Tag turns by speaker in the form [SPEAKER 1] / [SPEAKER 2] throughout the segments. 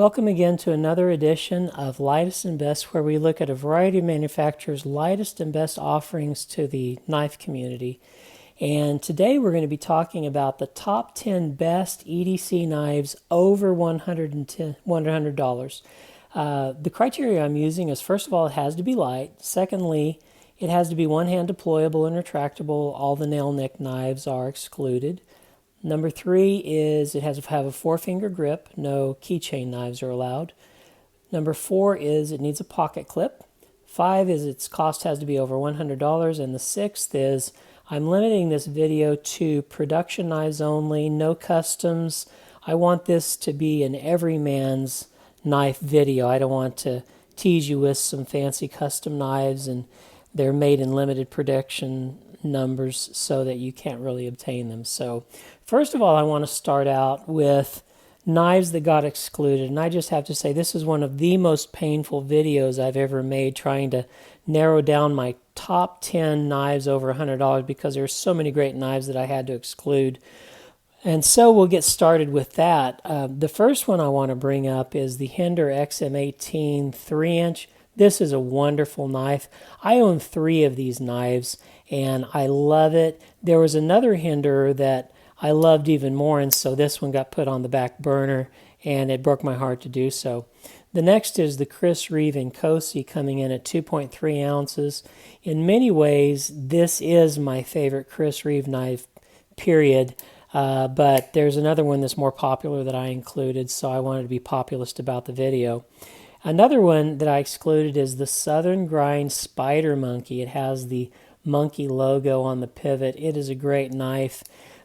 [SPEAKER 1] Welcome again to another edition of Lightest and Best, where we look at a variety of manufacturers' lightest and best offerings to the knife community. And today we're going to be talking about the top 10 best EDC knives over $100. The criteria I'm using is, first of all, it has to be light. Secondly, it has to be one-hand deployable and retractable. All the nail nick knives are excluded. Number 3 is it has to have a 4-finger grip. No keychain knives are allowed. Number 4 is it needs a pocket clip. 5 is its cost has to be over $100. And the 6th is I'm limiting this video to production knives only, no customs. I want this to be an everyman's knife video. I don't want to tease you with some fancy custom knives, and they're made in limited production numbers so that you can't really obtain them. So first of all, I want to start out with knives that got excluded, and I just have to say this is one of the most painful videos I've ever made, trying to narrow down my top 10 knives over $100 because there's so many great knives that I had to exclude. And so we'll get started with that. The first one I want to bring up is the Hinderer XM18 3-inch. This is a wonderful knife. I own 3 of these knives, and I love it. There was another Hinderer that I loved even more, and so this one got put on the back burner, and it broke my heart to do so. The next is the Reeve and Cosi, coming in at 2.3 ounces. In many ways, this is my favorite Reeve knife, period. But there's another one that's more popular that I included, so I wanted to be populist about the video. Another one that I excluded is the Southern Grind Spider Monkey. It has the monkey logo on the pivot. It is a great knife.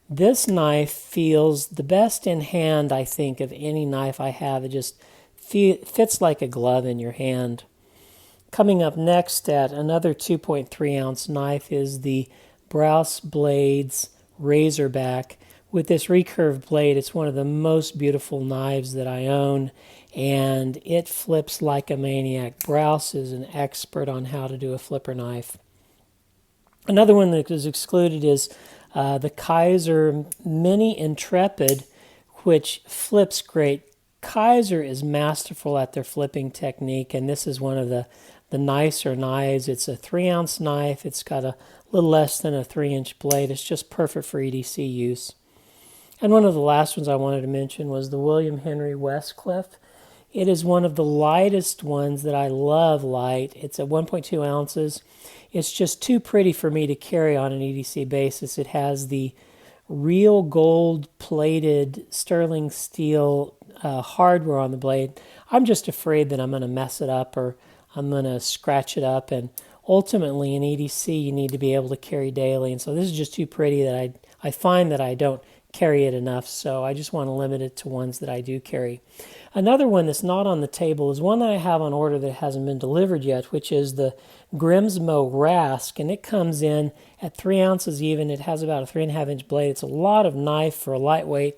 [SPEAKER 1] This knife feels the best in hand, I think, of any knife I have. It just fits like a glove in your hand. Coming up next at another 2.3 ounce knife is the Brous Blades Razorback. With this recurved blade, it's one of the most beautiful knives that I own, and it flips like a maniac. Brous is an expert on how to do a flipper knife. Another one that is excluded is the Kaiser Mini Intrepid, which flips great. Kaiser is masterful at their flipping technique, and this is one of the nicer knives. It's a 3-ounce knife. It's got a little less than a 3-inch blade. It's just perfect for EDC use. And one of the last ones I wanted to mention was the William Henry Westcliff. It is one of the lightest ones that I love light. It's at 1.2 ounces. It's just too pretty for me to carry on an EDC basis. It has the real gold-plated sterling steel hardware on the blade. I'm just afraid that I'm going to mess it up or I'm going to scratch it up. And ultimately, in EDC, you need to be able to carry daily. And so this is just too pretty that I find that I don't carry it enough, so I just want to limit it to ones that I do carry. Another one that's not on the table is one that I have on order that hasn't been delivered yet, which is the Grimsmo Rask, and it comes in at 3 ounces even. It has about a 3.5-inch blade. It's a lot of knife for a lightweight.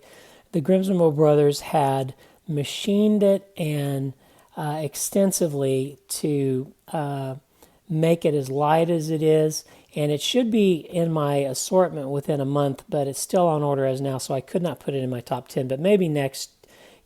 [SPEAKER 1] The Grimsmo brothers had machined it and extensively to make it as light as it is. And it should be in my assortment within a month, but it's still on order as now, so I could not put it in my top 10. But maybe next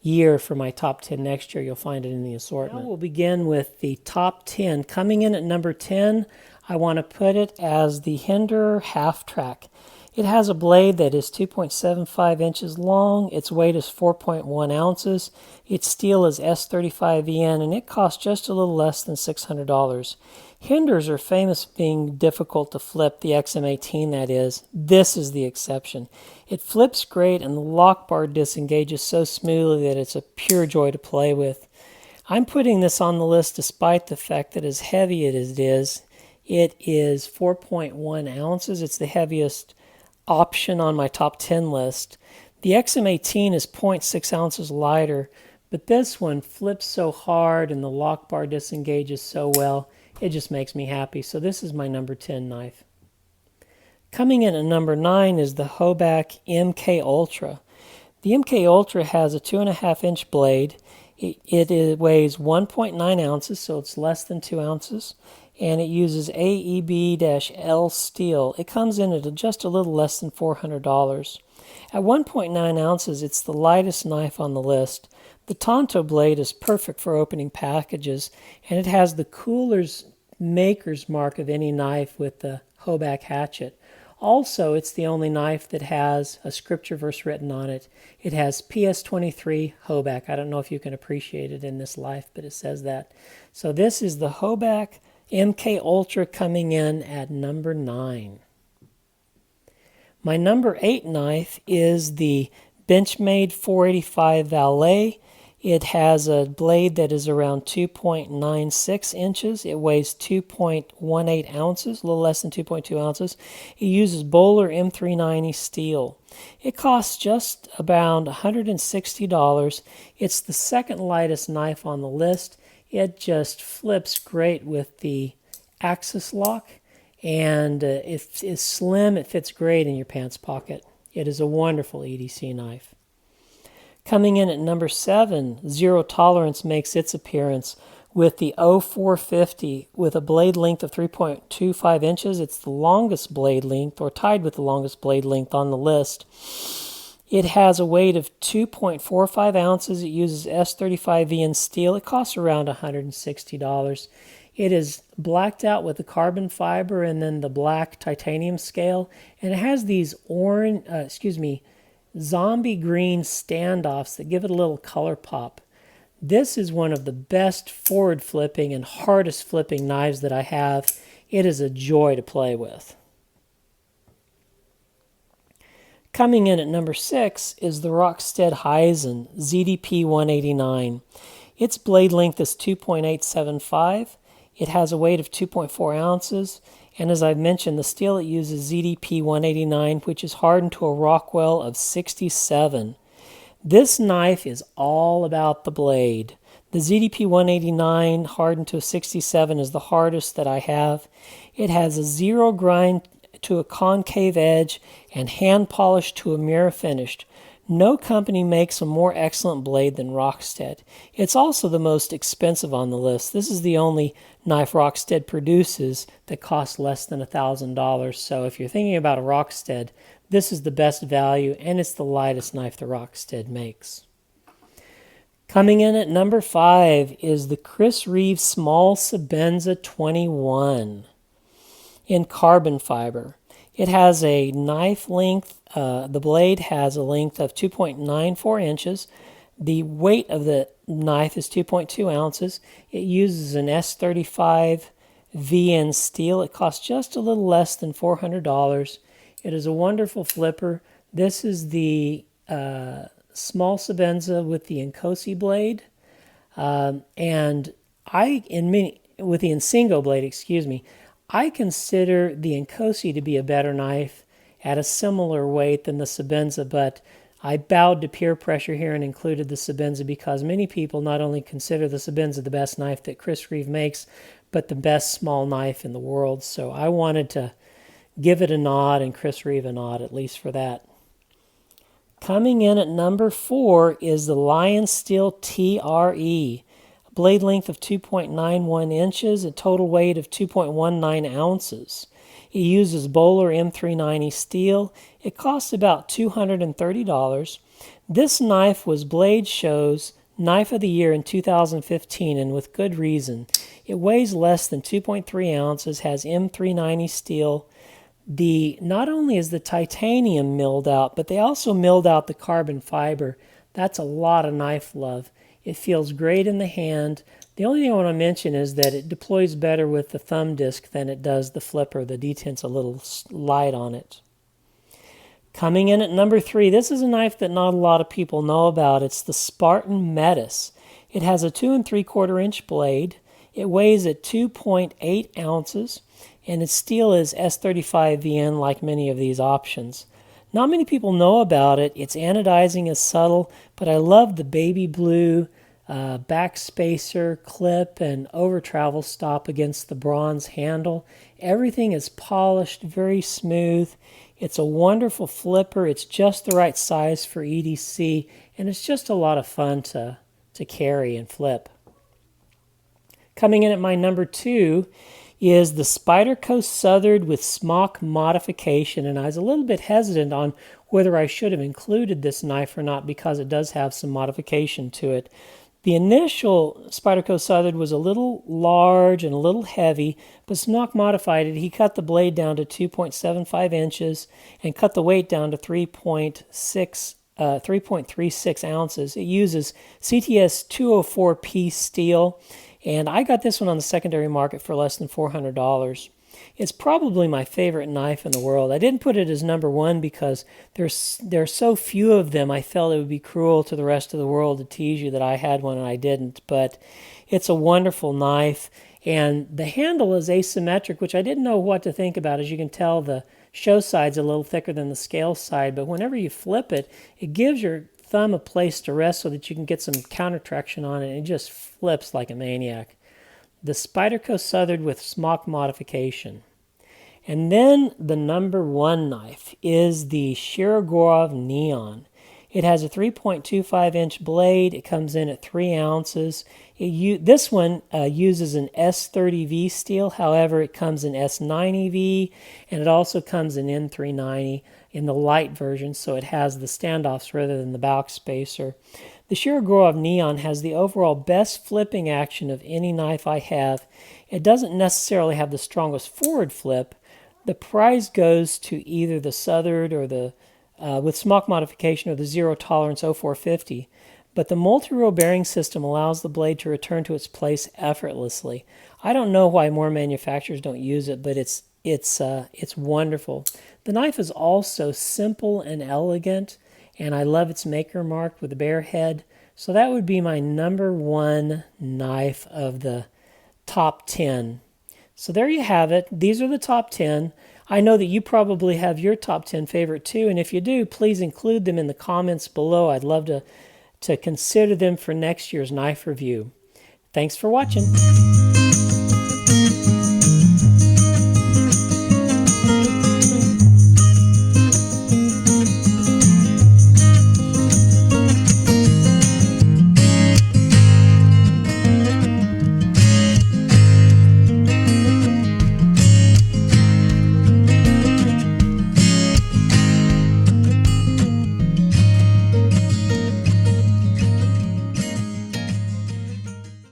[SPEAKER 1] year, for my top 10 next year, you'll find it in the assortment. Now we'll begin with the top 10. Coming in at number 10, I want to put it as the Hinderer Halftrack. It has a blade that is 2.75 inches long. Its weight is 4.1 ounces. Its steel is S35VN, and it costs just a little less than $600. Hinderers are famous for being difficult to flip, the XM18 that is. This is the exception. It flips great, and the lock bar disengages so smoothly that it's a pure joy to play with. I'm putting this on the list despite the fact that as heavy as it is 4.1 ounces. It's the heaviest option on my top 10 list. The XM18 is 0.6 ounces lighter, but this one flips so hard and the lock bar disengages so well, it just makes me happy. So this is my number 10 knife. Coming in at number 9 is the Hoback MK Ultra. The MK Ultra has a 2.5-inch blade. It weighs 1.9 ounces, so it's less than 2 ounces. And it uses AEB-L steel. It comes in at just a little less than $400. At 1.9 ounces, it's the lightest knife on the list. The Tonto blade is perfect for opening packages, and it has the cooler's maker's mark of any knife with the Hoback hatchet. Also, it's the only knife that has a scripture verse written on it. It has PS23 Hoback. I don't know if you can appreciate it in this life, but it says that. So this is the Hoback MK Ultra coming in at number 9. My number 8 knife is the Benchmade 485 Valet. It has a blade that is around 2.96 inches. It weighs 2.18 ounces, a little less than 2.2 ounces. It uses Bowler M390 steel. It costs just around $160. It's the second lightest knife on the list. It just flips great with the axis lock, and it is slim. It fits great in your pants pocket. It is a wonderful EDC knife. Coming in at number 7, Zero Tolerance makes its appearance with the 0450 with a blade length of 3.25 inches. It's the longest blade length, or tied with the longest blade length on the list. It has a weight of 2.45 ounces. It uses S35VN steel. It costs around $160. It is blacked out with the carbon fiber and then the black titanium scale, and it has these zombie green standoffs that give it a little color pop. This is one of the best forward flipping and hardest flipping knives that I have. It is a joy to play with. Coming in at number 6 is the Rockstead Hizen ZDP 189. Its blade length is 2.875. It has a weight of 2.4 ounces. And as I've mentioned, the steel it uses ZDP 189, which is hardened to a Rockwell of 67. This knife is all about the blade. The ZDP 189 hardened to a 67 is the hardest that I have. It has a zero grind to a concave edge and hand polished to a mirror finished. No company makes a more excellent blade than Rockstead. It's also the most expensive on the list. This is the only knife Rockstead produces that costs less than $1,000. So if you're thinking about a Rockstead, this is the best value, and it's the lightest knife the Rockstead makes. Coming in at number 5 is the Reeve Small Sebenza 21 in carbon fiber. It has a knife length, the blade has a length of 2.94 inches. The weight of the knife is 2.2 ounces. It uses an S35 VN steel. It costs just a little less than $400. It is a wonderful flipper. This is the small Sebenza with the Inkosi blade, with the Insingo blade, excuse me. I consider the Inkosi to be a better knife at a similar weight than the Sebenza, but I bowed to peer pressure here and included the Sebenza because many people not only consider the Sebenza the best knife that Reeve makes, but the best small knife in the world. So I wanted to give it a nod and Reeve a nod, at least for that. Coming in at number 4 is the Lionsteel TRE. Blade length of 2.91 inches, a total weight of 2.19 ounces. It uses Bowler M390 steel. It costs about $230. This knife was Blade Show's Knife of the Year in 2015, and with good reason. It weighs less than 2.3 ounces, has M390 steel. Not only is the titanium milled out, but they also milled out the carbon fiber. That's a lot of knife love. It feels great in the hand. The only thing I want to mention is that it deploys better with the thumb disc than it does the flipper. The detent's a little light on it. Coming in at number 3, this is a knife that not a lot of people know about. It's the Spartan Metis. It has a 2 3/4 inch blade. It weighs at 2.8 ounces, and its steel is S35 VN like many of these options. Not many people know about it. Its anodizing is subtle, but I love the baby blue back spacer, clip, and over travel stop against the bronze handle. Everything is polished, very smooth. It's a wonderful flipper. It's just the right size for EDC, and it's just a lot of fun to carry and flip. Coming in at my number 2 is the Spyderco Southard with Smock Modification, and I was a little bit hesitant on whether I should have included this knife or not because it does have some modification to it. The initial Spyderco Southard was a little large and a little heavy, but Smock modified it. He cut the blade down to 2.75 inches and cut the weight down to 3.36 ounces. It uses CTS 204P steel, and I got this one on the secondary market for less than $400. It's probably my favorite knife in the world. I didn't put it as number one because there are so few of them. I felt it would be cruel to the rest of the world to tease you that I had one and I didn't. But it's a wonderful knife, and the handle is asymmetric, which I didn't know what to think about. As you can tell, the show side's a little thicker than the scale side, but whenever you flip it, it gives your thumb a place to rest so that you can get some counter traction on it, and it just flips like a maniac. The Spyderco Southard with Smock modification. And then the number one knife is the Shirogorov Neon. It has a 3.25-inch blade. It comes in at 3 ounces. This one uses an S30V steel. However, it comes in S90V, and it also comes in N390 in the light version, so it has the standoffs rather than the back spacer. The Shirogorov Neon has the overall best flipping action of any knife I have. It doesn't necessarily have the strongest forward flip. The prize goes to either the Southard or the with Smock modification or the zero tolerance 0450. But the multi-row bearing system allows the blade to return to its place effortlessly. I don't know why more manufacturers don't use it, but it's wonderful. The knife is also simple and elegant, and I love its maker mark with the bear head. So that would be my number one knife of the top 10. So there you have it. These are the top 10. I know that you probably have your top 10 favorite too, and if you do, please include them in the comments below. I'd love to consider them for next year's knife review. Thanks for watching.